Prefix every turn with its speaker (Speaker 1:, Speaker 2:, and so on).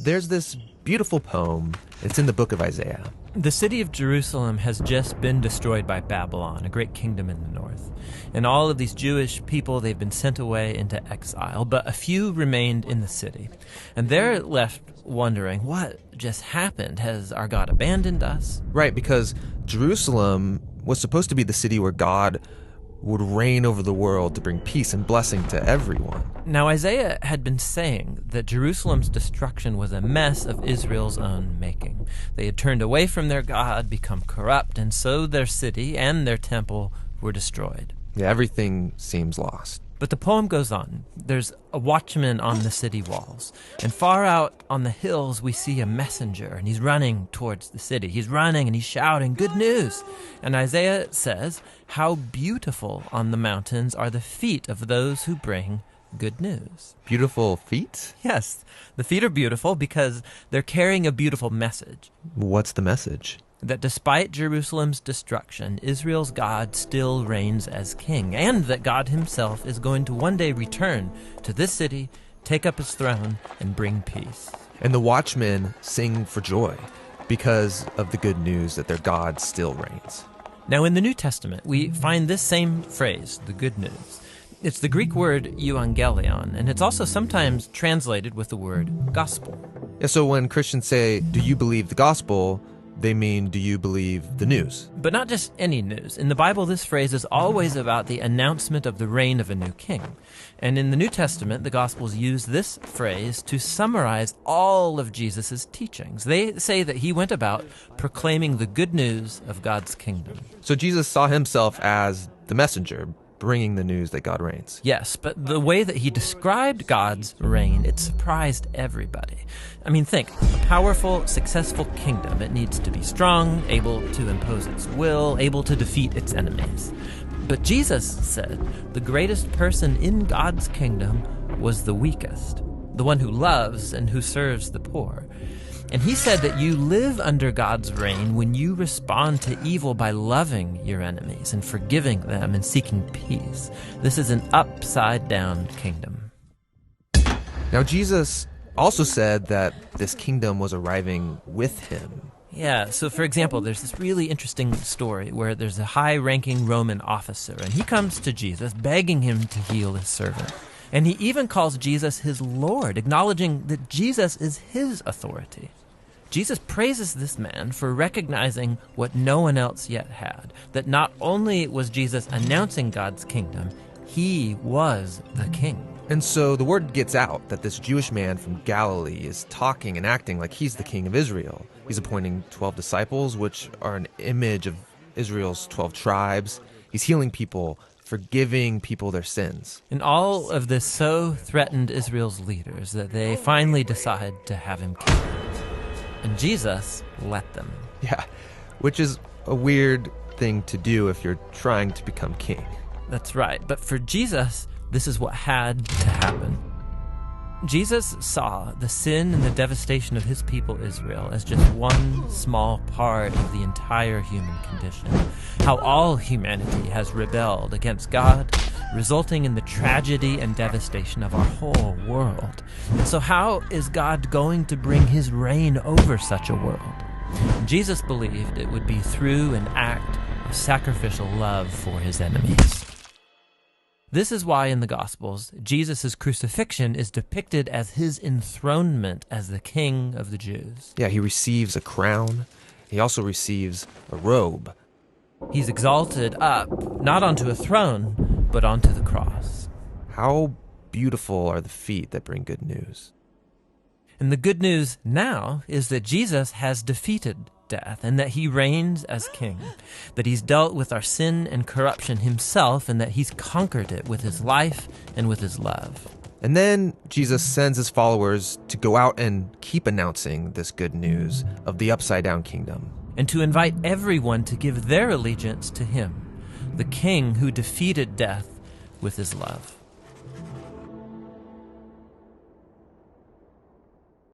Speaker 1: there's this beautiful poem. It's in the book of Isaiah.
Speaker 2: The city of Jerusalem has just been destroyed by Babylon, a great kingdom in the north. And all of these Jewish people, they've been sent away into exile, but a few remained in the city. And they're left wondering, what just happened? Has our God abandoned us?
Speaker 1: Right, because Jerusalem was supposed to be the city where God would reign over the world to bring peace and blessing to everyone.
Speaker 2: Now, Isaiah had been saying that Jerusalem's destruction was a mess of Israel's own making. They had turned away from their God, become corrupt, and so their city and their temple were destroyed.
Speaker 1: Yeah, everything seems lost.
Speaker 2: But the poem goes on. There's a watchman on the city walls. And far out on the hills, we see a messenger, and he's running towards the city. He's running and he's shouting, "Good news!" And Isaiah says, "How beautiful on the mountains are the feet of those who bring good news."
Speaker 1: Beautiful feet?
Speaker 2: Yes, the feet are beautiful because they're carrying a beautiful message.
Speaker 1: What's the message?
Speaker 2: That despite Jerusalem's destruction, Israel's God still reigns as king, and that God himself is going to one day return to this city, take up his throne, and bring peace.
Speaker 1: And the watchmen sing for joy because of the good news that their God still reigns.
Speaker 2: Now, in the New Testament, we find this same phrase, the good news. It's the Greek word euangelion, and it's also sometimes translated with the word gospel.
Speaker 1: Yeah, so when Christians say, "Do you believe the gospel?" they mean, do you believe the news?
Speaker 2: But not just any news. In the Bible, this phrase is always about the announcement of the reign of a new king. And in the New Testament, the Gospels use this phrase to summarize all of Jesus' teachings. They say that he went about proclaiming the good news of God's kingdom.
Speaker 1: So Jesus saw himself as the messenger, bringing the news that God reigns.
Speaker 2: Yes, but the way that he described God's reign, it surprised everybody. I mean, think, a powerful, successful kingdom. It needs to be strong, able to impose its will, able to defeat its enemies. But Jesus said the greatest person in God's kingdom was the weakest, the one who loves and who serves the poor. And he said that you live under God's reign when you respond to evil by loving your enemies and forgiving them and seeking peace. This is an upside-down kingdom.
Speaker 1: Now, Jesus also said that this kingdom was arriving with him.
Speaker 2: Yeah, so for example, there's this really interesting story where there's a high-ranking Roman officer, and he comes to Jesus begging him to heal his servant. And he even calls Jesus his Lord, acknowledging that Jesus is his authority. Jesus praises this man for recognizing what no one else yet had, that not only was Jesus announcing God's kingdom, he was the king.
Speaker 1: And so the word gets out that this Jewish man from Galilee is talking and acting like he's the king of Israel. He's appointing 12 disciples, which are an image of Israel's 12 tribes. He's healing people, forgiving people their sins.
Speaker 2: And all of this so threatened Israel's leaders that they finally decide to have him killed. And Jesus let them.
Speaker 1: Yeah, which is a weird thing to do if you're trying to become king.
Speaker 2: That's right. But for Jesus, this is what had to happen. Jesus saw the sin and the devastation of his people Israel as just one small part of the entire human condition. How all humanity has rebelled against God, resulting in the tragedy and devastation of our whole world. And so how is God going to bring his reign over such a world? Jesus believed it would be through an act of sacrificial love for his enemies. This is why in the Gospels, Jesus' crucifixion is depicted as his enthronement as the King of the Jews.
Speaker 1: Yeah, he receives a crown. He also receives a robe.
Speaker 2: He's exalted up, not onto a throne, but onto the cross.
Speaker 1: How beautiful are the feet that bring good news.
Speaker 2: And the good news now is that Jesus has defeated death and that he reigns as king, that he's dealt with our sin and corruption himself, and that he's conquered it with his life and with his love.
Speaker 1: And then Jesus sends his followers to go out and keep announcing this good news of the upside-down kingdom.
Speaker 2: And to invite everyone to give their allegiance to him, the king who defeated death with his love.